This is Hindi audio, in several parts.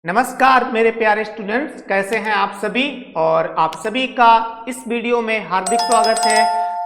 नमस्कार मेरे प्यारे स्टूडेंट्स, कैसे हैं आप सभी। और आप सभी का इस वीडियो में हार्दिक स्वागत है।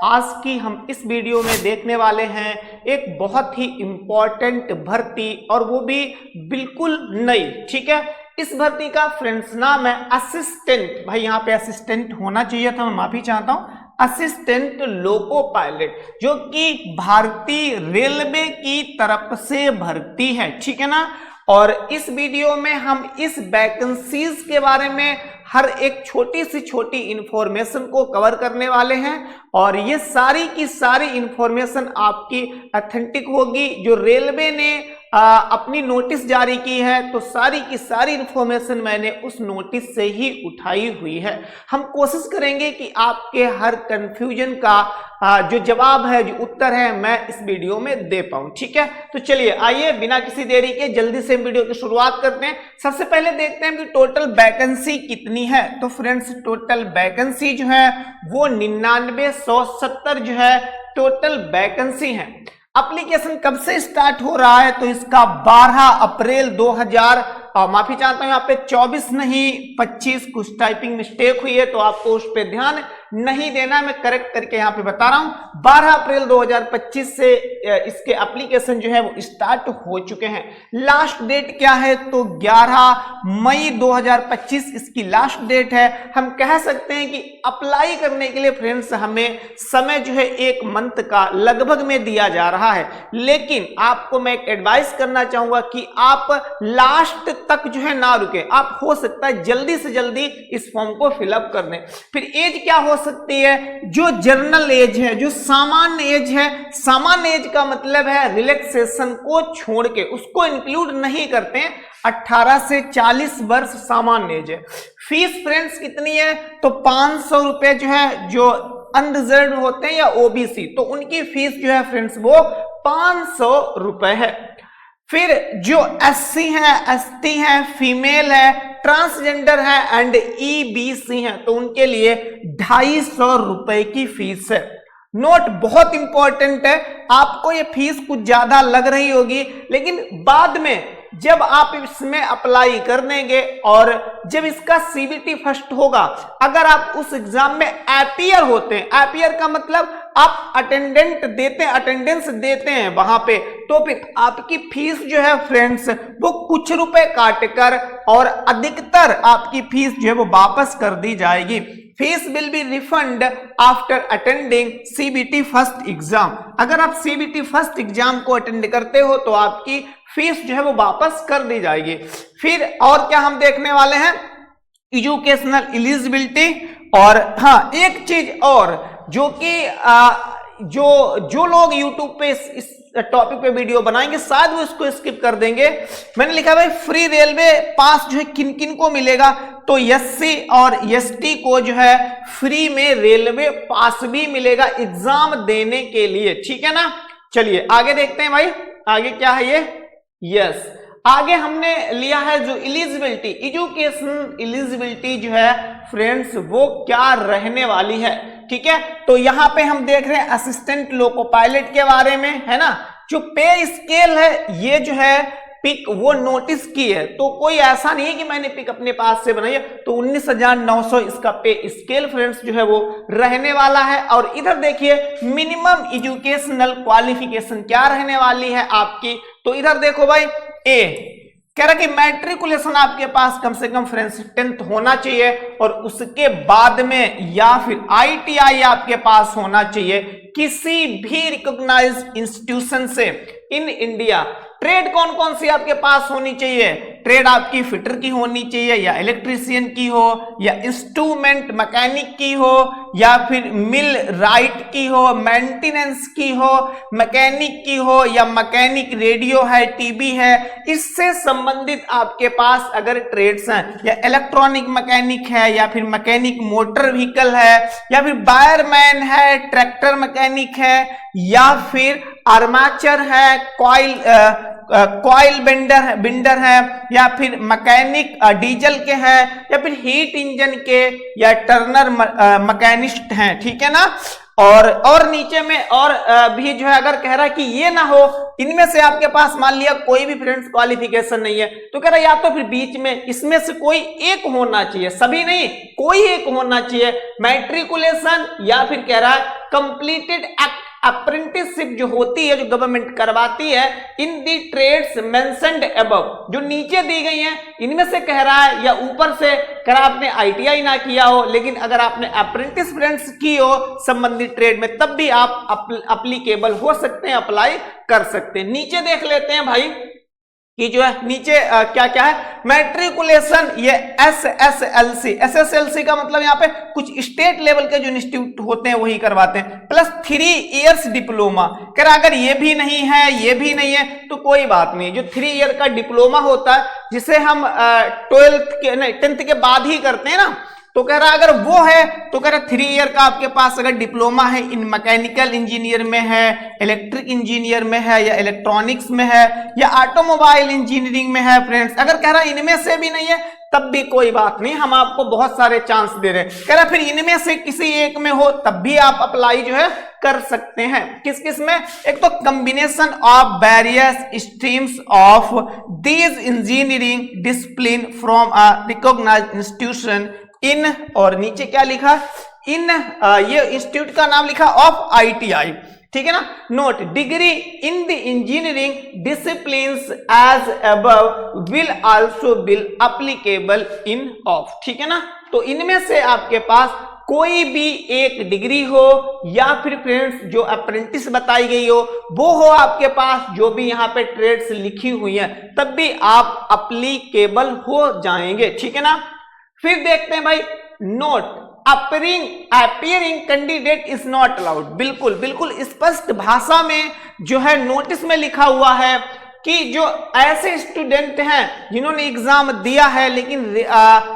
आज की हम इस वीडियो में देखने वाले हैं एक बहुत ही इम्पॉर्टेंट भर्ती, और वो भी बिल्कुल नई। ठीक है, इस भर्ती का फ्रेंड्स नाम है असिस्टेंट। भाई यहाँ पे असिस्टेंट होना चाहिए था, मैं माफी चाहता हूँ। असिस्टेंट लोको पायलट, जो कि भारतीय रेलवे की तरफ से भर्ती है। ठीक है ना। और इस वीडियो में हम इस वैकेंसीज के बारे में हर एक छोटी से छोटी इंफॉर्मेशन को कवर करने वाले हैं, और ये सारी की सारी इंफॉर्मेशन आपकी ऑथेंटिक होगी। जो रेलवे ने अपनी नोटिस जारी की है, तो सारी की सारी इंफॉर्मेशन मैंने उस नोटिस से ही उठाई हुई है। हम कोशिश करेंगे कि आपके हर कंफ्यूजन का जो जवाब है, जो उत्तर है, मैं इस वीडियो में दे पाऊं। ठीक है, तो चलिए आइए बिना किसी देरी के जल्दी से वीडियो की शुरुआत करते हैं। सबसे पहले देखते हैं कि टोटल वैकेंसी कितनी है। तो फ्रेंड्स, टोटल वैकेंसी जो है वो 99,170 जो है टोटल वैकेंसी है। एप्लीकेशन कब से स्टार्ट हो रहा है? तो इसका 12 अप्रैल 2000 माफी चाहता हूं, यहाँ पे 24 नहीं 25 कुछ टाइपिंग मिस्टेक हुई है, तो आपको उस पर ध्यान नहीं देना, मैं करेक्ट करके यहाँ पे बता रहा हूं। 12 अप्रैल 2025 से इसके एप्लीकेशन जो है वो स्टार्ट हो चुके हैं। लास्ट डेट क्या है? तो 11 मई 2025 इसकी लास्ट डेट है। हम कह सकते हैं कि अप्लाई करने के लिए फ्रेंड्स हमें समय जो है 1 मंथ का लगभग में दिया जा रहा है। लेकिन आपको मैं एक एडवाइस करना चाहूंगा कि आप लास्ट तक जो है ना रुके। आप हो सकता है जल्दी से जल्दी इस फॉर्म को फिलअप कर दें। फिर एज क्या हो सकती है? जो जनरल एज है, जो सामान्य एज है, सामान्य एज का मतलब है रिलैक्सेशन को छोड़ के, उसको इंक्लूड नहीं करते हैं। 18 से 40 वर्ष सामान्य एज है। फीस फ्रेंड्स कितनी है? तो 500 रुपए जो है, जो अनरिजर्व होते हैं या ओबीसी, तो उनकी फीस जो है फ्रेंड्स वो 500 रुपए है। फिर जो एससी है, एसटी है, फीमेल है, ट्रांसजेंडर है एंड ईबीसी है, तो उनके लिए 250 रुपए की फीस है। नोट बहुत इंपॉर्टेंट है, आपको ये फीस कुछ ज्यादा लग रही होगी, लेकिन बाद में जब आप इसमें अप्लाई कर देंगे और जब इसका सीबीटी फर्स्ट होगा, अगर आप उस एग्जाम में अपीयर होते हैं, अपीयर का मतलब आप अटेंडेंट देते हैं, अटेंडेंस देते हैं वहां पे, तो फिर आपकी फीस जो है फ्रेंड्स वो कुछ रुपए काटकर और अधिकतर आपकी फीस जो है वो वापस कर दी जाएगी। Fees will be refund after attending CBT first exam. अगर आप सीबीटी फर्स्ट एग्जाम को अटेंड करते हो तो आपकी फीस जो है वो वापस कर दी जाएगी। फिर और क्या हम देखने वाले हैं? Educational eligibility. और हाँ, एक चीज और, जो कि जो लोग यूट्यूब पे इस टॉपिक पे वीडियो बनाएंगे शायद वो इसको स्किप कर देंगे। मैंने लिखा भाई फ्री रेलवे पास जो है किन किन को मिलेगा? तो एससी और एसटी को जो है फ्री में रेलवे पास भी मिलेगा एग्जाम देने के लिए। ठीक है ना। चलिए आगे देखते हैं भाई, आगे क्या है ये। यस, आगे हमने लिया है जो एलिजिबिलिटी, एजुकेशन एलिजिबिलिटी जो है फ्रेंड्स वो क्या रहने वाली है। ठीक है, तो यहां पे हम देख रहे हैं असिस्टेंट लोको पायलट के बारे में, है ना। जो पे स्केल है ये जो है पिक वो नोटिस की है, तो कोई ऐसा नहीं है कि मैंने पिक अपने पास से बनाई है। तो 19,900 इसका पे स्केल फ्रेंड्स जो है वो रहने वाला है। और इधर देखिए मिनिमम एजुकेशनल क्वालिफिकेशन क्या रहने वाली है आपकी। तो इधर देखो भाई, ए कह रहा कि मैट्रिकुलेशन आपके पास कम से कम फ्रेंड्स 10th होना चाहिए, और उसके बाद में या फिर आईटीआई आपके पास होना चाहिए किसी भी रिकॉग्नाइज्ड इंस्टीट्यूशन से इन इंडिया। ट्रेड कौन कौन सी आपके पास होनी चाहिए? ट्रेड आपकी फिटर की होनी चाहिए, या इलेक्ट्रीशियन की हो, या इंस्ट्रूमेंट मैकेनिक की हो, या फिर मिल राइट की हो, मेंटेनेंस की हो, मैकेनिक की हो, या मैकेनिक रेडियो है, टीबी है, इससे संबंधित आपके पास अगर ट्रेड्स हैं, या इलेक्ट्रॉनिक मैकेनिक है, या फिर मैकेनिक मोटर व्हीकल है, या फिर वायरमैन है, ट्रैक्टर मैकेनिक है, या फिर आर्मेचर है, कॉइल बिंडर है, या फिर मैकेनिक डीजल के हैं, या फिर हीट इंजन के, या टर्नर मैकेनिस्ट हैं। ठीक है ना। और नीचे में और भी जो है अगर कह रहा है कि ये ना हो, इनमें से आपके पास मान लिया कोई भी फ्रेंड्स क्वालिफिकेशन नहीं है, तो कह रहा है या तो फिर बीच में इसमें से कोई एक होना चाहिए, सभी नहीं कोई एक होना चाहिए, मैट्रिकुलेशन या फिर कह रहा है कंप्लीटेड अप्रेंटिसशिप जो होती है, जो गवर्नमेंट करवाती है इन दी ट्रेड्स मेंशन्ड अबव, जो नीचे दी गई हैं इनमें से कह रहा है, या ऊपर से कह रहा आपने आईटीआई ना किया हो लेकिन अगर आपने अप्रेंटिस फ्रेंड्स की हो संबंधित ट्रेड में, तब भी आप अप्लीकेबल हो सकते हैं, अप्लाई कर सकते हैं। नीचे देख लेते हैं भाई कि जो है नीचे क्या क्या है, मैट्रिकुलेशन ये एसएसएलसी, एसएसएलसी का मतलब यहाँ पे कुछ स्टेट लेवल के जो इंस्टीट्यूट होते हैं वही करवाते हैं, प्लस 3 इयर्स डिप्लोमा। कह रहा अगर ये भी नहीं है ये भी नहीं है तो कोई बात नहीं, जो 3 ईयर का डिप्लोमा होता है जिसे हम 10th के बाद ही करते हैं ना, तो कह रहा अगर वो है तो कह रहा 3 ईयर का आपके पास अगर डिप्लोमा है इन मैकेनिकल इंजीनियर में है, इलेक्ट्रिक इंजीनियर में है, या इलेक्ट्रॉनिक्स में है, या ऑटोमोबाइल इंजीनियरिंग में है फ्रेंड्स, अगर कह रहा इनमें से भी नहीं है तब भी कोई बात नहीं, हम आपको बहुत सारे चांस दे रहे हैं। कह रहा फिर इनमें से किसी एक में हो तब भी आप अप्लाई जो है कर सकते हैं। किस किस में, एक तो combination of various streams of these engineering discipline from a recognised institution in, और नीचे क्या लिखा इन, ये इंस्टीट्यूट का नाम लिखा ऑफ आईटीआई, ठीक है ना। Note degree in the engineering disciplines as above will also bill applicable in of, ठीक है ना। तो इनमें से आपके पास कोई भी एक डिग्री हो या फिर फ्रेंड्स जो अप्रेंटिस बताई गई हो वो हो आपके पास, जो भी यहाँ पे ट्रेड्स लिखी हुई है, तब भी आप एप्लीकेबल हो जाएंगे, ठीक है ना। फिर देखते हैं भाई note appearing candidate is not allowed, बिल्कुल बिल्कुल स्पष्ट भाषा में जो है नोटिस में लिखा हुआ है कि जो ऐसे स्टूडेंट हैं जिन्होंने एग्जाम दिया है लेकिन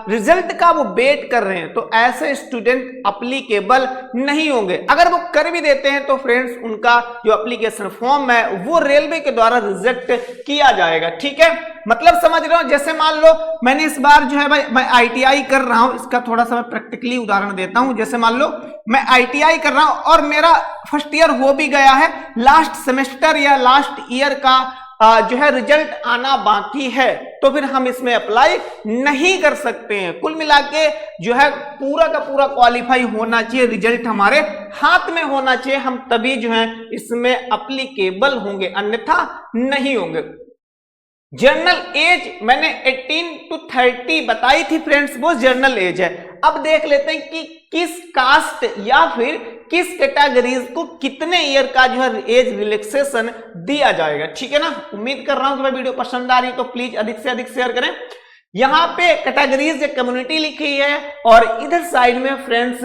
रिजल्ट का वो वेट कर रहे हैं, तो ऐसे स्टूडेंट एप्लीकेबल नहीं होंगे। अगर वो कर भी देते हैं तो फ्रेंड्स उनका जो एप्लीकेशन फॉर्म है वो रेलवे के द्वारा रिजेक्ट किया जाएगा, ठीक है। मतलब समझ रहे हो, जैसे मान लो मैंने इस बार जो है भाई मैं आईटीआई कर रहा हूं, इसका थोड़ा सा मैं प्रैक्टिकली उदाहरण देता हूं। जैसे मान लो मैं आईटीआई कर रहा हूं और मेरा फर्स्ट ईयर हो भी गया है, लास्ट सेमेस्टर या लास्ट ईयर का जो है रिजल्ट आना बाकी है, तो फिर हम इसमें अप्लाई नहीं कर सकते हैं। कुल मिला के जो है पूरा का पूरा क्वालिफाई होना चाहिए, रिजल्ट हमारे हाथ में होना चाहिए, हम तभी जो है इसमें एप्लीकेबल होंगे, अन्यथा नहीं होंगे। जर्नल एज मैंने 18 to 30 बताई थी फ्रेंड्स, वो जर्नल एज है। अब देख लेते हैं कि किस कास्ट या फिर किस कैटेगरीज को कितने ईयर का जो है एज रिलैक्सेशन दिया जाएगा, ठीक है ना। उम्मीद कर रहा हूं कि भाई वीडियो पसंद आ रही है तो प्लीज अधिक से अधिक शेयर करें। यहां पे कैटेगरीज या कम्युनिटी लिखी है और इधर साइड में फ्रेंड्स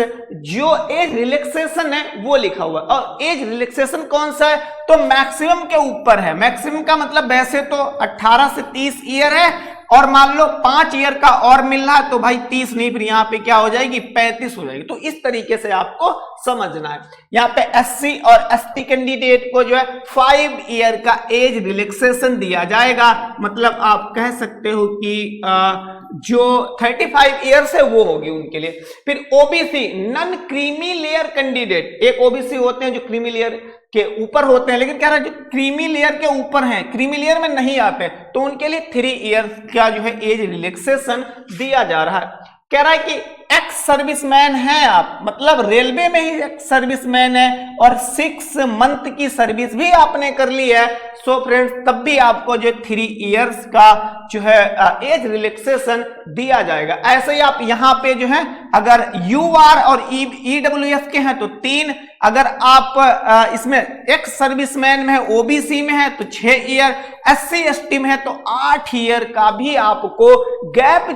जो एज रिलैक्सेशन है वो लिखा हुआ है। और एज रिलैक्सेशन कौन सा है, तो मैक्सिमम के ऊपर है। मैक्सिमम का मतलब वैसे तो 18 से 30 ईयर है, और मान लो 5 ईयर का और मिल रहा है तो भाई 30 नहीं, फिर यहाँ पे क्या हो जाएगी 35 हो जाएगी। तो इस तरीके से आपको समझना है। यहाँ पे एससी और एसटी कैंडिडेट को जो है 5 ईयर का एज रिलैक्सेशन दिया जाएगा। मतलब आप कह सकते हो कि जो 35 ईयर्स है वो होगी उनके लिए। फिर OBC non creamy layer candidate, एक ओबीसी होते हैं जो क्रीमी लेयर के ऊपर होते हैं, लेकिन कह रहा है जो क्रीमी लेयर के ऊपर हैं, क्रीमी लेयर में नहीं आते, तो उनके लिए 3 ईयर का जो है एज रिलैक्सेशन दिया जा रहा है। कह रहा है कि एक्स सर्विसमैन है आप, मतलब रेलवे में ही एक्स सर्विसमैन है और 6 मंथ की सर्विस भी आपने कर ली है, सो फ्रेंड्स तब भी आपको जो 3 इयर्स का जो है एज रिलैक्सेशन दिया जाएगा। ऐसे ही आप यहाँ पे जो है अगर यूआर और ईडब्ल्यूएस के हैं तो 3, अगर आप इसमें एक्स सर्विसमैन में है, ओबीसी में है तो 6 ईयर, एससी एसटी में है तो 8 ईयर का भी आपको गैप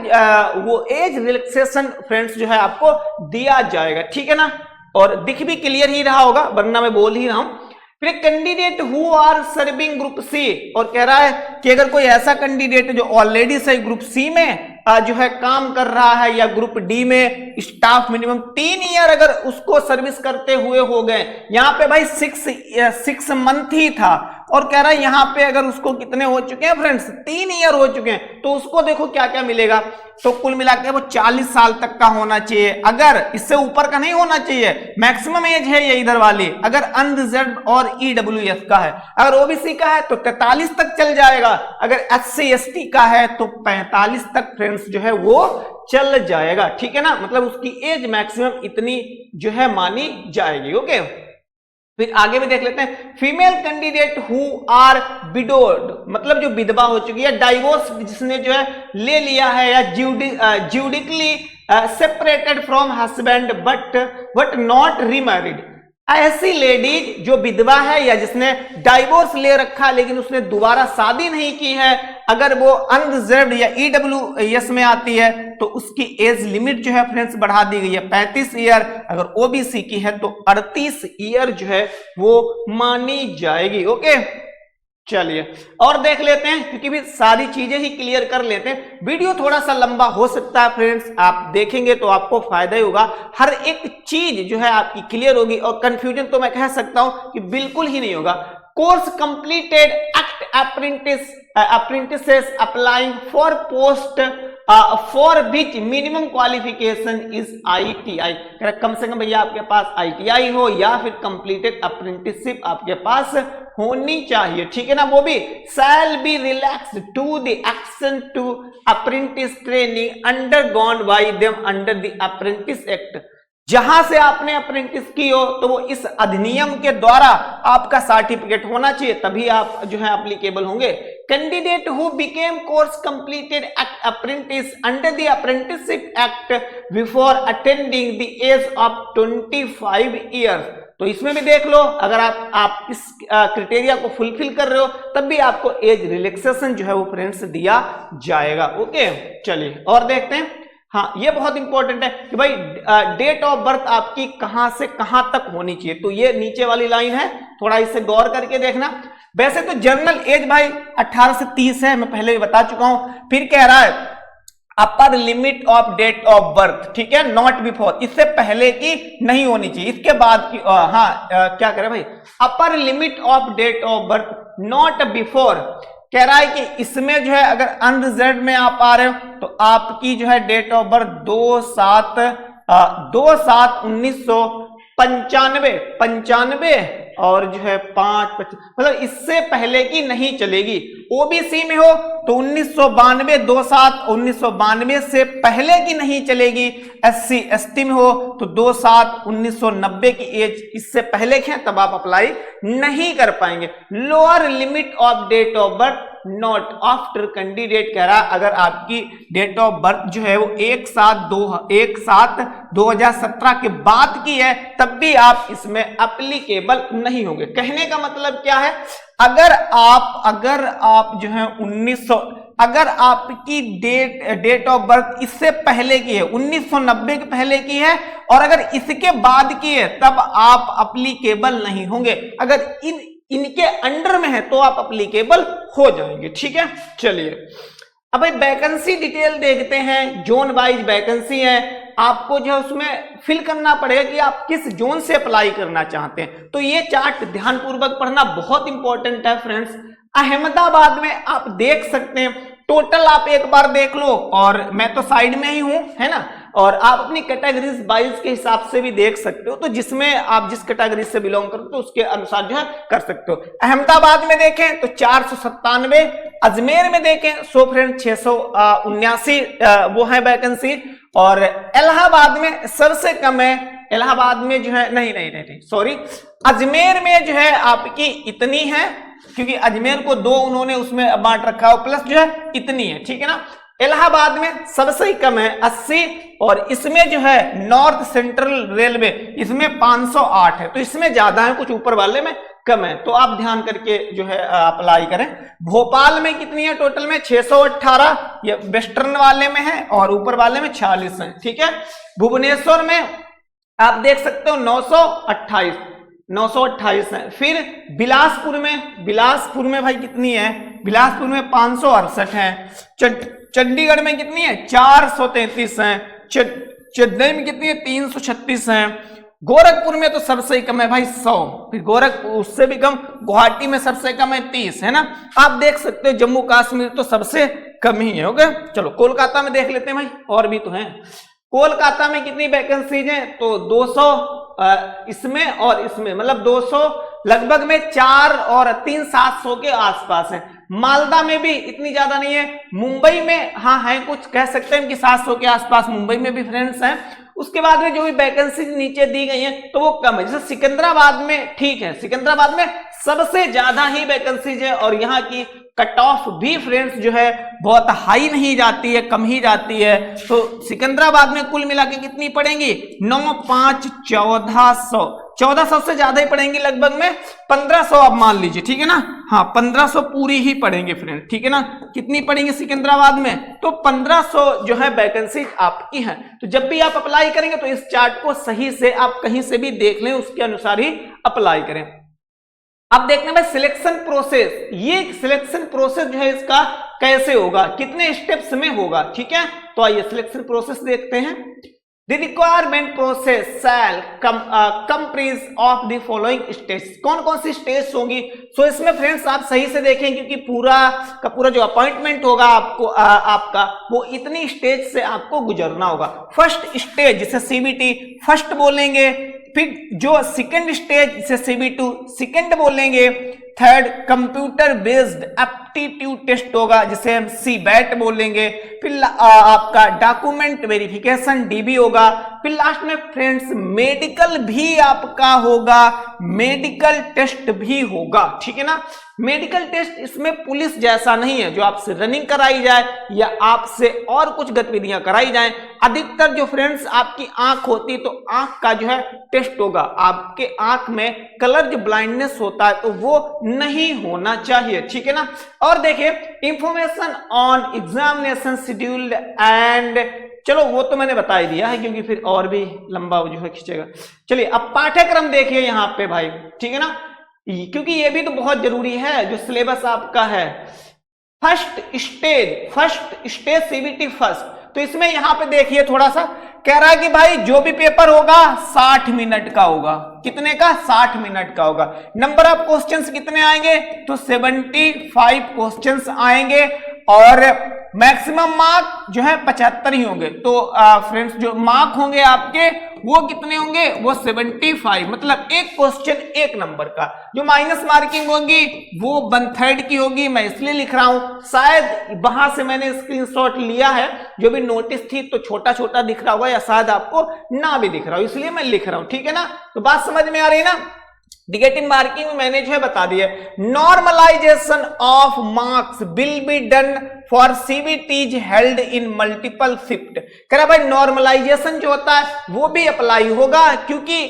वो एज रिलैक्सेशन फ्रेंड्स जो है आपको दिया जाएगा, ठीक है ना। और दिख भी क्लियर ही रहा होगा वरना मैं बोल ही रहा हूं। फिर candidate who are serving group C, और कह रहा है कि अगर कोई ऐसा कैंडिडेट जो ऑलरेडी से ग्रुप सी में जो है काम कर रहा है या ग्रुप डी में स्टाफ मिनिमम 3 ईयर अगर उसको सर्विस करते हुए हो गए, यहाँ पे भाई 6 मंथ ही था, और कह रहा है यहाँ पे अगर उसको कितने हो चुके हैं फ्रेंड्स, 3 ईयर हो चुके हैं, तो उसको देखो क्या क्या मिलेगा। तो कुल मिला के वो 40 साल तक का होना चाहिए, अगर इससे ऊपर का नहीं होना चाहिए। मैक्सिमम एज है ये इधर वाली, अगर अनरिजर्व और ईडब्ल्यूएस का है। अगर ओबीसी का है तो 43 तक चल जाएगा, अगर एससी एसटी का है तो 45 तक फ्रेंड्स जो है वो चल जाएगा, ठीक है ना। मतलब उसकी एज मैक्सिमम इतनी जो है मानी जाएगी। ओके, फिर आगे भी देख लेते हैं। Female candidate who are widowed, मतलब जो विधवा हो चुकी है, डाइवोर्स जिसने जो है ले लिया है, या judicially separated from husband but not remarried. ऐसी लेडीज जो विधवा है या जिसने डाइवोर्स ले रखा है लेकिन उसने दोबारा शादी नहीं की है, अगर वो अनरिजर्व्ड या ईडब्ल्यूएस में आती है तो उसकी एज लिमिट जो है फ्रेंड्स बढ़ा दी गई है 35 ईयर। अगर ओबीसी की है तो 38 ईयर जो है वो मानी जाएगी। ओके, चलिए और देख लेते हैं, क्योंकि भी सारी चीजें ही क्लियर कर लेते हैं। वीडियो थोड़ा सा लंबा हो सकता है फ्रेंड्स, आप देखेंगे तो आपको फायदा ही होगा, हर एक चीज जो है आपकी क्लियर होगी, और कंफ्यूजन तो मैं कह सकता हूं कि बिल्कुल ही नहीं होगा। Course completed act apprentices applying for post for which minimum qualification is ITI. कम से कम भैया आपके पास आईटीआई हो या फिर कंप्लीटेड अप्रेंटिसशिप आपके पास होनी चाहिए, ठीक है ना। वो भी shall be relaxed to the action to apprentice training undergone by them under the apprentice act. जहां से आपने अप्रेंटिस की हो तो वो इस अधिनियम के द्वारा आपका सर्टिफिकेट होना चाहिए, तभी आप जो है एप्लीकेबल होंगे। Candidate who became course completed act apprentice under the apprenticeship act before attending the age of 25 years. तो इसमें भी देख लो, अगर आप इस क्राइटेरिया को फुलफिल कर रहे हो तब भी आपको एज रिलैक्सेशन जो है वो फ्रेंड्स दिया जाएगा। ओके, चलिए और देखते हैं। हाँ, ये बहुत इंपॉर्टेंट है कि भाई डेट ऑफ बर्थ आपकी कहां से कहां तक होनी चाहिए, तो ये नीचे वाली लाइन है, थोड़ा इसे गौर करके देखना। वैसे तो जनरल एज भाई 18 से 30 है, मैं पहले भी बता चुका हूं। फिर कह रहा है upper limit of date of birth, ठीक है, नॉट बिफोर, इससे पहले की नहीं होनी चाहिए, इसके बाद की। क्या कह रहे भाई, upper limit of date of birth not before. कह रहा है कि इसमें जो है अगर अनरिजर्व्ड में आप आ रहे हो तो आपकी जो है डेट ऑफ बर्थ 2/7/1995 और जो है 5/25, मतलब इससे पहले की नहीं चलेगी। ओबीसी में हो तो 1992 2/7/1992 से पहले की नहीं चलेगी। एससी एसटी में हो तो 2/7/1990 की एज इससे पहले के हैं तब आप अप्लाई नहीं कर पाएंगे। Lower limit of date of birth not after candidate. कह रहा अगर आपकी डेट ऑफ बर्थ जो है वो 1/7/2017 के बाद की है तब भी आप इसमें एप्लीकेबल नहीं होंगे। कहने का मतलब क्या है, अगर आप जो है 1900, अगर आपकी डेट ऑफ बर्थ इससे पहले की है, 1990 के पहले की है, और अगर इसके बाद की है तब आप एप्लीकेबल नहीं होंगे। अगर इनके अंडर में है तो आप एप्लीकेबल हो जाएंगे, ठीक है। चलिए अब भाई वैकेंसी डिटेल देखते हैं। जोन वाइज वैकेंसी है, आपको जो है उसमें फिल करना पड़ेगा कि आप किस जोन से अप्लाई करना चाहते हैं। तो ये चार्ट ध्यानपूर्वक पढ़ना बहुत इंपॉर्टेंट है फ्रेंड्स। अहमदाबाद में आप देख सकते हैं, टोटल आप एक बार देख लो, और मैं तो साइड में ही हूं, है ना, और आप अपनी कैटेगरीज वाइज के हिसाब से भी देख सकते हो। तो जिसमें आप जिस कैटेगरी से बिलोंग करते हो तो उसके अनुसार जो है कर सकते हो। अहमदाबाद में देखें तो 497, अजमेर में देखें 100 फ्रेंड 679 वो है वैकेंसी, और इलाहाबाद में सबसे कम है। इलाहाबाद में जो है नहीं सॉरी, अजमेर में जो है आपकी इतनी है, क्योंकि अजमेर को 2 उन्होंने उसमें बांट रखा है, प्लस जो है इतनी है, ठीक है ना। इलाहाबाद में सबसे कम है 80, और इसमें जो है नॉर्थ सेंट्रल रेलवे इसमें 508 है, तो इसमें ज्यादा है, कुछ ऊपर वाले में कम है, तो आप ध्यान करके जो है अप्लाई करें। भोपाल में कितनी है टोटल में 618, ये वेस्टर्न वाले में है, और ऊपर वाले में 46 है, ठीक है। भुवनेश्वर में आप देख सकते हो 928 है। फिर बिलासपुर में भाई कितनी है, बिलासपुर में 568 है। चंडीगढ़ में कितनी है 433 है। चेन्नई में कितनी है 336 है। गोरखपुर में तो सबसे ही कम है भाई 100, फिर गोरखपुर उससे भी कम, गुवाहाटी में सबसे कम है 30, है ना। आप देख सकते हो जम्मू कश्मीर तो सबसे कम ही है। ओके, चलो कोलकाता में देख लेते हैं भाई, और भी तो हैं। कोलकाता में कितनी वैकेंसीज हैं, तो 200 इसमें और इसमें, मतलब 200 लगभग में 4 और 3 700 के आसपास है। मालदा में भी इतनी ज्यादा नहीं है। मुंबई में हाँ है, कुछ कह सकते हैं कि 700 के आसपास मुंबई में भी फ्रेंड्स हैं। उसके बाद में जो भी वैकेंसी नीचे दी गई है तो वो कम है। जैसे सिकंदराबाद में ठीक है, सिकंदराबाद में सबसे ज्यादा ही वैकेंसीज है और यहाँ की कट ऑफ भी फ्रेंड्स जो है बहुत हाई नहीं जाती है, कम ही जाती है। तो सिकंदराबाद में कुल मिला के कितनी पड़ेंगी, 9 5 1400, 1400 से ज्यादा ही पड़ेंगी, लगभग में 1500 आप मान लीजिए, ठीक है ना। हाँ 1500 पूरी ही पड़ेंगे फ्रेंड, ठीक है ना। कितनी पड़ेंगी सिकंदराबाद में, तो 1500 जो है वैकेंसी आपकी है। तो जब भी आप अप्लाई करेंगे तो इस चार्ट को सही से आप कहीं से भी देख लें, उसके अनुसार ही अप्लाई करें। अब देखते हैं भाई सिलेक्शन प्रोसेस, ये सिलेक्शन प्रोसेस जो है इसका कैसे होगा, कितने स्टेप्स में होगा, ठीक है। तो आइए सिलेक्शन प्रोसेस देखते हैं। The requirement process shall comprise of the following stages। कौन कौन सी स्टेज होंगी, सो इसमें फ्रेंड्स आप सही से देखें क्योंकि पूरा का पूरा जो अपॉइंटमेंट होगा आपको आपका वो इतनी स्टेज से आपको गुजरना होगा। फर्स्ट स्टेज जिसे CBT फर्स्ट बोलेंगे, फिर जो सेकंड स्टेज जिसे CB2 सेकंड बोलेंगे, third computer based aptitude test होगा जिसे हम CBAT बोलेंगे, फिर आपका डॉक्यूमेंट वेरिफिकेशन DB होगा, फिर लास्ट में फ्रेंड्स मेडिकल भी आपका होगा, मेडिकल टेस्ट भी होगा, ठीक है ना। मेडिकल टेस्ट इसमें पुलिस जैसा नहीं है जो आपसे रनिंग कराई जाए या आपसे और कुछ गतिविधियां कराई जाएं। अधिकतर जो फ्रेंड्स आपकी आंख होती है तो आंख का जो है टेस्ट होगा, आपके आंख में कलर जो ब्लाइंडनेस होता है तो वो नहीं होना चाहिए, ठीक है ना। और देखिए information on examination schedule and, चलो वो तो मैंने बता ही दिया है क्योंकि फिर और भी लंबा जो है खींचेगा। चलिए अब पाठ्यक्रम देखिए यहाँ पे भाई, ठीक है ना, क्योंकि ये भी तो बहुत जरूरी है जो सिलेबस आपका है। फर्स्ट स्टेज CBT फर्स्ट, तो इसमें यहां पे देखिए थोड़ा सा कह रहा है कि भाई जो भी पेपर होगा 60 मिनट का होगा। कितने का, 60 मिनट का होगा। नंबर ऑफ क्वेश्चंस कितने आएंगे, तो 75 क्वेश्चंस आएंगे और मैक्सिमम मार्क जो है 75 ही होंगे। तो फ्रेंड्स जो मार्क होंगे आपके वो कितने होंगे, वो 75, मतलब एक क्वेश्चन 1 नंबर का। जो माइनस मार्किंग होगी वो 1/3 की होगी। मैं इसलिए लिख रहा हूं, शायद वहां से मैंने स्क्रीनशॉट लिया है, जो भी नोटिस थी तो छोटा छोटा दिख रहा होगा या शायद आपको ना भी दिख रहा हो, इसलिए मैं लिख रहा हूं, ठीक है ना। तो बात समझ में आ रही है ना। नेगेटिव मार्किंग मैंने जो है बता दिया। Normalisation of marks will be done for CBTs held in multiple shift. कह रहा भाई नॉर्मलाइजेशन जो होता है वो भी अप्लाई होगा क्योंकि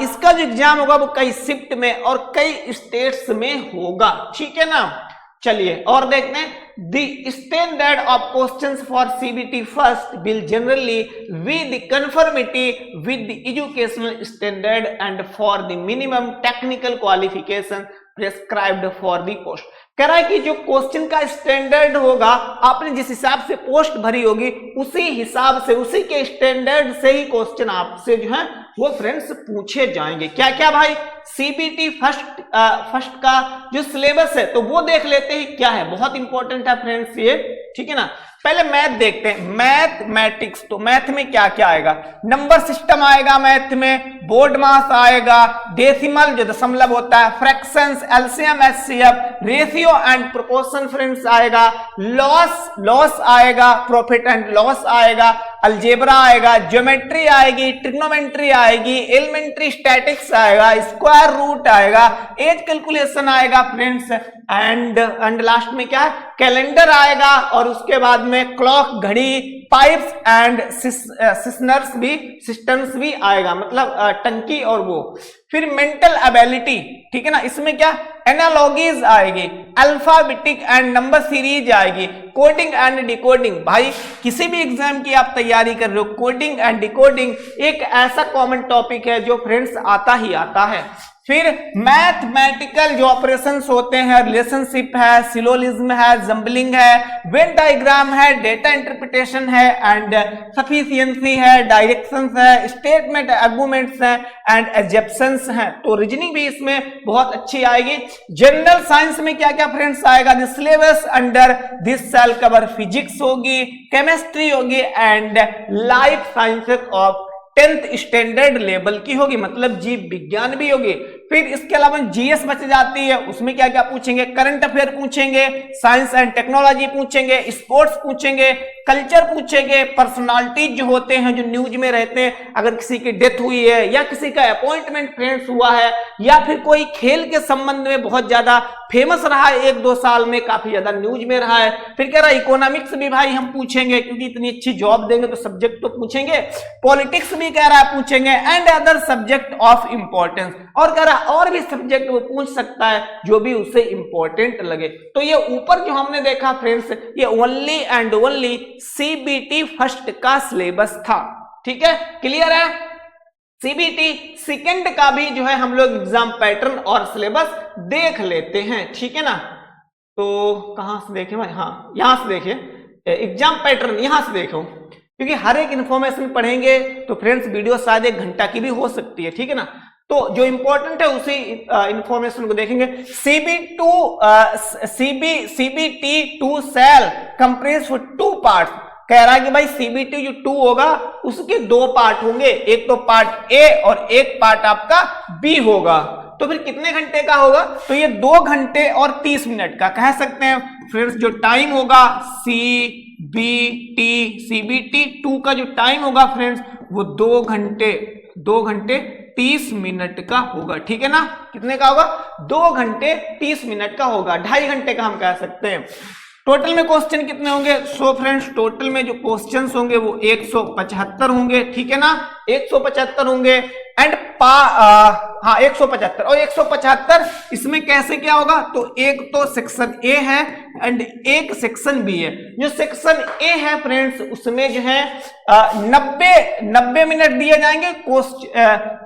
इसका जो एग्जाम होगा वो कई शिफ्ट में और कई स्टेट्स में होगा, ठीक है ना। चलिए और देखते हैं। The standard of questions for CBT first will generally with the conformity with the educational standard and for the minimum technical qualification prescribed for the post। कह रहा है कि जो क्वेश्चन का स्टैंडर्ड होगा, आपने जिस हिसाब से पोस्ट भरी होगी उसी हिसाब से, उसी के स्टैंडर्ड से ही क्वेश्चन आपसे जो है वो फ्रेंड्स पूछे जाएंगे। क्या क्या भाई, CBT फर्स्ट का जो सिलेबस है तो वो देख लेते हैं क्या है, बहुत इंपॉर्टेंट है फ्रेंड्स ये, ठीक है ना। पहले मैथ देखते हैं, मैथमेटिक्स। तो मैथ में क्या क्या आएगा, नंबर सिस्टम आएगा, मैथ में बोर्ड मास आएगा, डेसिमल जो दशमलव होता है, fractions, LCM, HCF, ratio and proportion friends आएगा, लॉस आएगा, प्रॉफिट एंड लॉस आएगा, अलजेब्रा आएगा, ज्योमेट्री आएगी, ट्रिग्नोमेट्री आएगी, एलिमेंट्री स्टैटिक्स आएगा, स्क्वायर रूट आएगा, एज कैलकुलेशन आएगा फ्रेंड्स, एंड लास्ट में क्या है, कैलेंडर आएगा, और उसके बाद में क्लॉक, घड़ी, पाइप्स एंड सिस्टम्स भी आएगा, मतलब टंकी और वो। फिर मेंटल एबिलिटी, ठीक है ना, इसमें क्या एनालॉजीज आएगी, अल्फाबेटिक एंड नंबर सीरीज आएगी, कोडिंग एंड डिकोडिंग। भाई किसी भी एग्जाम की आप तैयारी कर रहे हो, कोडिंग एंड डिकोडिंग एक ऐसा कॉमन टॉपिक है जो फ्रेंड्स आता ही आता है, फिर मैथमेटिकल जो ऑपरेशंस होते हैं, रिलेशनशिप है, सिलोजिज्म है, जंबलिंग है, वेन डायग्राम है, डेटा इंटरप्रिटेशन है एंड सफिशिएंसी है, डायरेक्शंस है, स्टेटमेंट आर्गुमेंट्स है एंड एजेप्शंस हैं। तो रीजनिंग भी इसमें बहुत अच्छी आएगी। जनरल साइंस में क्या क्या फ्रेंड्स आएगा, the syllabus under this shall cover physics होगी, केमिस्ट्री होगी and life sciences of 10th standard level की होगी, मतलब जीव विज्ञान भी होगी। फिर इसके अलावा जीएस बच जाती है, उसमें क्या क्या पूछेंगे, करंट अफेयर पूछेंगे, साइंस एंड टेक्नोलॉजी पूछेंगे, स्पोर्ट्स पूछेंगे, कल्चर पूछेंगे, पर्सनालिटीज जो होते हैं जो न्यूज में रहते हैं, अगर किसी की डेथ हुई है या किसी का अपॉइंटमेंट फ्रेंड्स हुआ है या फिर कोई खेल के संबंध में बहुत ज्यादा फेमस रहा है, 1-2 साल में काफी ज्यादा न्यूज में रहा है। फिर कह रहा है इकोनॉमिक्स भी भाई हम पूछेंगे क्योंकि इतनी अच्छी जॉब देंगे तो सब्जेक्ट तो पूछेंगे, पॉलिटिक्स भी कह रहा है पूछेंगे and other subject of importance, और कह रहा और भी सब्जेक्ट वो पूछ सकता है जो भी उसे इंपॉर्टेंट लगे। तो ये ऊपर जो हमने देखा फ्रेंड्स, ये only and only CBT first का सिलेबस था। ठीक है, क्लियर है। सीबीटी सेकंड का भी जो है हम लोग एग्जाम पैटर्न और सिलेबस देख लेते हैं। ठीक है ना, तो कहां से देखें भाई, हाँ यहां से देखिए एग्जाम पैटर्न, यहां से देखो, क्योंकि हर एक इंफॉर्मेशन पढ़ेंगे तो फ्रेंड्स वीडियो शायद 1 घंटा की भी हो सकती है। ठीक है ना, तो जो इंपॉर्टेंट है उसी इंफॉर्मेशन को देखेंगे। CBT2 सेल कंप्रेस 2 पार्ट्स, कह रहा है कि भाई CBT जो 2 होगा उसके 2 पार्ट होंगे, एक तो पार्ट ए और एक पार्ट आपका बी होगा। तो फिर कितने घंटे का होगा, तो ये 2 घंटे और 30 मिनट का कह सकते हैं फ्रेंड्स। जो टाइम होगा CBT2 का जो टाइम होगा फ्रेंड्स वो 2 घंटे 30 मिनट का होगा। ठीक है ना, कितने का होगा, 2 घंटे 30 मिनट का होगा, 2.5 घंटे का हम कह सकते हैं। टोटल में क्वेश्चन कितने होंगे, सो फ्रेंड्स टोटल में जो क्वेश्चंस होंगे वो 175 होंगे। ठीक है ना, 175 होंगे एंड 175 और 175 इसमें कैसे क्या होगा, तो एक तो सेक्शन ए है एंड एक सेक्शन बी है। जो सेक्शन ए है फ्रेंड्स उसमें जो है 90 मिनट दिए जाएंगे।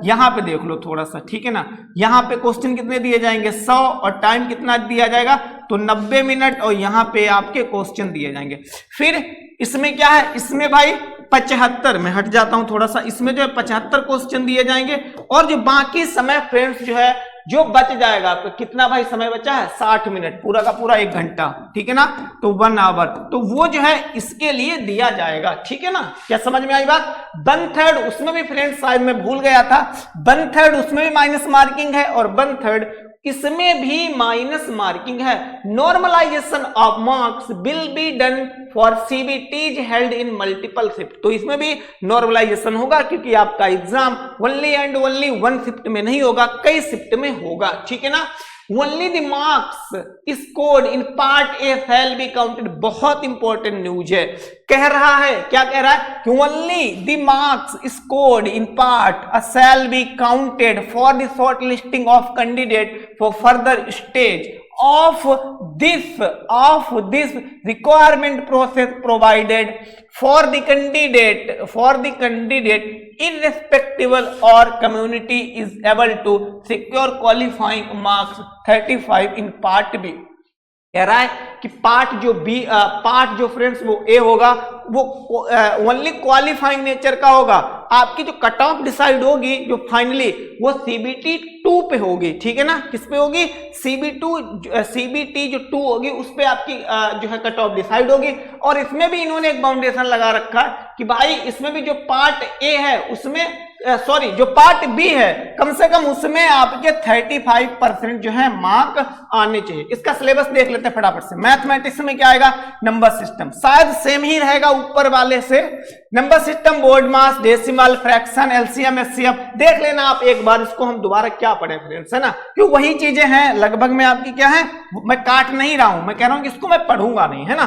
यहां पे देख लो थोड़ा सा, ठीक है ना, यहां पे क्वेश्चन कितने दिए जाएंगे 100 और टाइम कितना दिया जाएगा, तो 90 मिनट और यहां पे आपके क्वेश्चन दिए जाएंगे। फिर इसमें क्या है, इसमें भाई 75 में हट जाता हूं थोड़ा सा, इसमें जो है 75 क्वेश्चन दिए जाएंगे और जो बाकी समय फ्रेंड्स जो है जो बच जाएगा आपका, कितना भाई समय बचा है 60 मिनट, पूरा का पूरा 1 घंटा। ठीक है ना, तो 1 आवर, तो वो जो है इसके लिए दिया जाएगा। ठीक है ना, क्या समझ में आई बात। 1/3 उसमें भी फ्रेंड्स शायद मैं भूल गया था, 1/3 उसमें भी माइनस मार्किंग है और 1/3 इसमें भी माइनस मार्किंग है। Normalization of marks will be done for CBTs held in multiple shift, तो इसमें भी नॉर्मलाइजेशन होगा क्योंकि आपका exam only and only 1 shift में नहीं होगा, कई शिफ्ट में होगा। ठीक है ना, only the marks scored in part A shall be counted, बहुत इंपॉर्टेंट न्यूज है। कह रहा है, क्या कह रहा है कि only the marks scored in part shall be counted for the short listing of candidate for further stage of this requirement process provided for the candidate irrespective or community is able to secure qualifying marks 35 in part B। कह रहा है कि पार्ट जो फ्रेंड्स वो ए होगा वो ओनली क्वालिफाइंग नेचर का होगा। आपकी जो कट ऑफ डिसाइड होगी जो फाइनली वो CBT 2 पे होगी। ठीक है ना, किस पे होगी, CBT जो 2 होगी उस पे आपकी जो है कट ऑफ डिसाइड होगी। और इसमें भी इन्होंने एक बाउंडेशन लगा रखा है कि भाई इसमें भी जो पार्ट ए है उसमें जो पार्ट बी है कम से कम उसमें आपके 35% जो है मार्क आने चाहिए। इसका सिलेबस देख लेते हैं फटाफट से। मैथमेटिक्स में क्या आएगा, नंबर सिस्टम शायद सेम ही रहेगा ऊपर वाले से, नंबर सिस्टम, बोर्ड मास, डेसिमल, फ्रैक्शन, एलसीएम, एचसीएफ देख लेना आप एक बार, इसको हम दोबारा क्या पढ़े फ्रेंड्स, है ना, क्यों वही चीजें हैं लगभग में आपकी। क्या है, मैं काट नहीं रहा हूं, मैं कह रहा हूं कि इसको मैं पढ़ूंगा नहीं, है ना,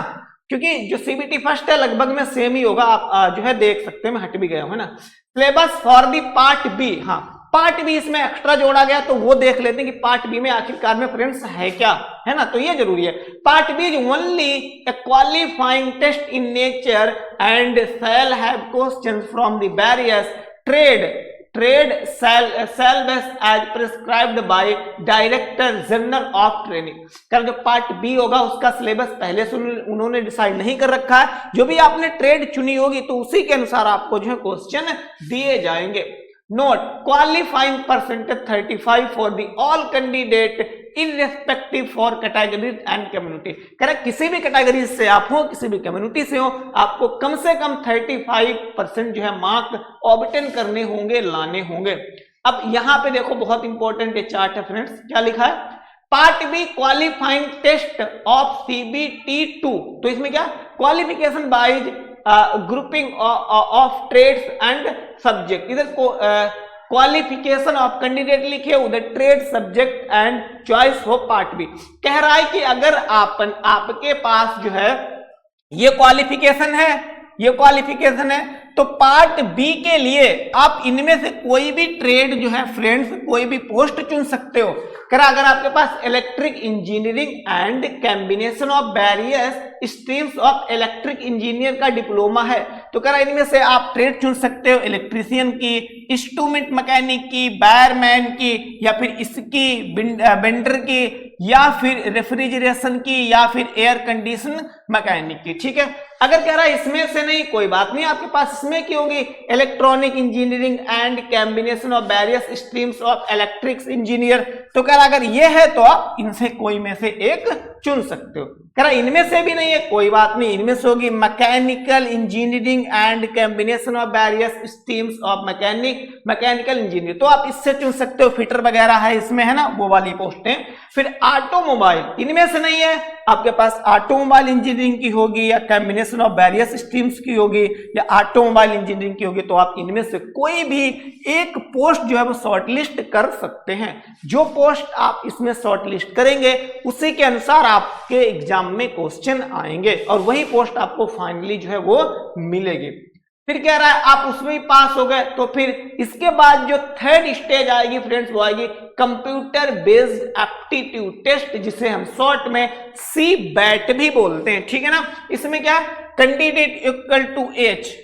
क्योंकि जो CBT फर्स्ट है लगभग में सेम ही होगा। आप जो है देख सकते हैं, मैं हट भी गया हूं, है ना। Syllabus for the part B, हाँ पार्ट बी इसमें एक्स्ट्रा जोड़ा गया तो वो देख लेते हैं कि पार्ट बी में आखिरकार में फ्रेंड्स है क्या, है ना, तो ये जरूरी है। Part B is only a qualifying test in nature and shall have questions from the various trade syllabus as prescribed by director general of training. जो पार्ट बी होगा उसका सिलेबस पहले से उन्होंने डिसाइड नहीं कर रखा है, जो भी आपने ट्रेड चुनी होगी तो उसी के अनुसार आपको जो है क्वेश्चन दिए जाएंगे। Note qualifying percentage 35 for the all candidate irrespective for categories and community. कह रहा किसी भी कैटेगरी से आप हो, किसी भी कम्युनिटी से हो, आपको कम से कम 35% जो है मार्क ऑब्टेन करने होंगे, लाने होंगे। अब यहां पे देखो बहुत इंपॉर्टेंट चार्ट है फ्रेंड्स, क्या लिखा है, part B qualifying test of CBT2। तो इसमें क्या qualification wise grouping of trades and subject, इधर क्वालिफिकेशन ऑफ कैंडिडेट लिखे, उधर ट्रेड सब्जेक्ट एंड चॉइस हो पार्ट बी। कह रहा है कि अगर आपके पास जो है ये क्वालिफिकेशन है तो पार्ट बी के लिए आप इनमें से कोई भी ट्रेड जो है फ्रेंड्स, कोई भी पोस्ट चुन सकते हो। करा अगर आपके पास electric engineering and combination of various streams of electric engineer का डिप्लोमा है तो करा इनमें से आप ट्रेड चुन सकते हो, इलेक्ट्रीशियन की, इंस्ट्रूमेंट मैकेनिक की, वायरमैन की, या फिर इसकी बेंडर की, या फिर रेफ्रिजरेशन की, या फिर एयर कंडीशन मैकेनिक की। ठीक है, अगर कह रहा है इसमें से नहीं, कोई बात नहीं, आपके पास इसमें की होगी electronic engineering and combination of various streams of electrics engineer, तो कह रहा अगर ये है तो आप इनसे कोई में से एक चुन सकते हो। कह रहा इनमें से भी नहीं है, कोई बात नहीं, इनमें से होगी mechanical engineering and combination of various streams of mechanical engineer, तो आप इससे चुन सकते हो, फिटर वगैरह है इसमें, है ना, वो वाली पोस्टें। फिर ऑटोमोबाइल, इनमें से नहीं है, आपके पास ऑटोमोबाइल इंजीनियरिंग की होगी या कॉम्बिनेशन ऑफ वेरियस स्ट्रीम्स की होगी या ऑटोमोबाइल इंजीनियरिंग की होगी, तो आप इनमें से कोई भी एक पोस्ट जो है वो शॉर्टलिस्ट कर सकते हैं। जो पोस्ट आप इसमें शॉर्टलिस्ट करेंगे उसी के अनुसार आपके एग्जाम में क्वेश्चन आएंगे और वही पोस्ट आपको फाइनली जो है वो मिलेगी। फिर कह रहा है आप उसमें ही पास हो गए तो फिर इसके बाद जो थर्ड स्टेज आएगी फ्रेंड्स वो आएगी कंप्यूटर बेस्ड एप्टीट्यूड टेस्ट, जिसे हम शॉर्ट में CBAT भी बोलते हैं। ठीक है ना, इसमें क्या कैंडिडेट इक्वल टू एज,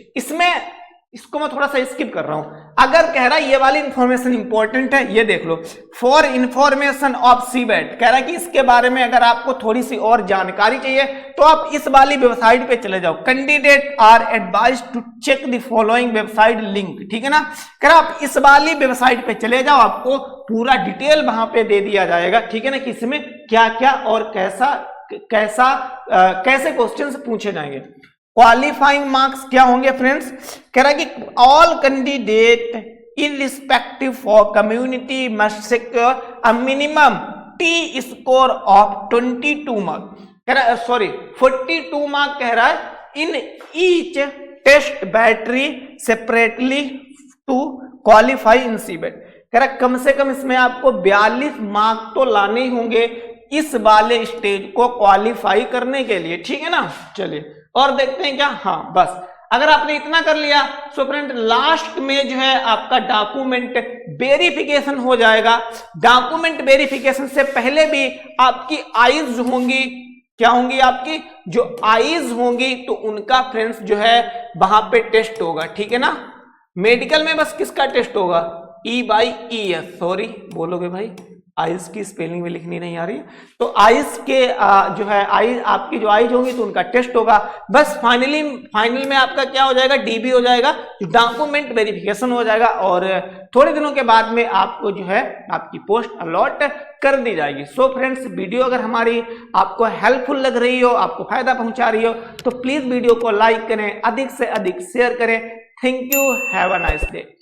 इसको मैं थोड़ा सा स्किप कर रहा हूं। अगर कह रहा है ये वाली इंफॉर्मेशन इंपॉर्टेंट है, ये देख लो, फॉर इंफॉर्मेशन ऑफ CBAT, कह रहा है कि इसके बारे में अगर आपको थोड़ी सी और जानकारी चाहिए तो आप इस वाली वेबसाइट पे चले जाओ, candidate are advised to check the following website link. ठीक है ना, कह रहा आप इस वाली वेबसाइट पे चले जाओ, आपको पूरा डिटेल वहां पे दे दिया जाएगा। ठीक है ना, कि इसमें क्या क्या और कैसे क्वेश्चंस पूछे जाएंगे। क्वालिफाइंग मार्क्स क्या होंगे फ्रेंड्स, कह रहा है कि all candidate irrespective for community must secure a minimum T score of 22 mark, कह रहा है 42 मार्क कह रहा है in each test battery separately to qualify in CBAT। कह रहा है कम से कम इसमें आपको 42 मार्क तो लाने होंगे इस वाले स्टेज को क्वालिफाई करने के लिए। ठीक है ना, चलिए और देखते हैं क्या। हाँ बस, अगर आपने इतना कर लिया सो फ्रेंड लास्ट में जो है आपका डॉक्यूमेंट वेरिफिकेशन हो जाएगा। डॉक्यूमेंट वेरिफिकेशन से पहले भी आपकी आईज होंगी, क्या होंगी, आपकी जो आईज होंगी तो उनका फ्रेंड्स जो है वहां पे टेस्ट होगा। ठीक है ना, मेडिकल में बस किसका टेस्ट होगा, E/ES, सॉरी बोलोगे भाई आइज की स्पेलिंग में लिखनी नहीं आ रही है, तो आइज के जो है आइज, आपकी जो आइज होंगी तो उनका टेस्ट होगा। बस फाइनल में आपका क्या हो जाएगा, DB हो जाएगा, डॉक्यूमेंट वेरिफिकेशन हो जाएगा और थोड़े दिनों के बाद में आपको जो है आपकी पोस्ट अलॉट कर दी जाएगी। सो फ्रेंड्स, वीडियो अगर हमारी आपको हेल्पफुल लग रही हो, आपको फायदा पहुंचा रही हो तो प्लीज वीडियो को लाइक करें, अधिक से अधिक शेयर करें। Thank you, have a nice day.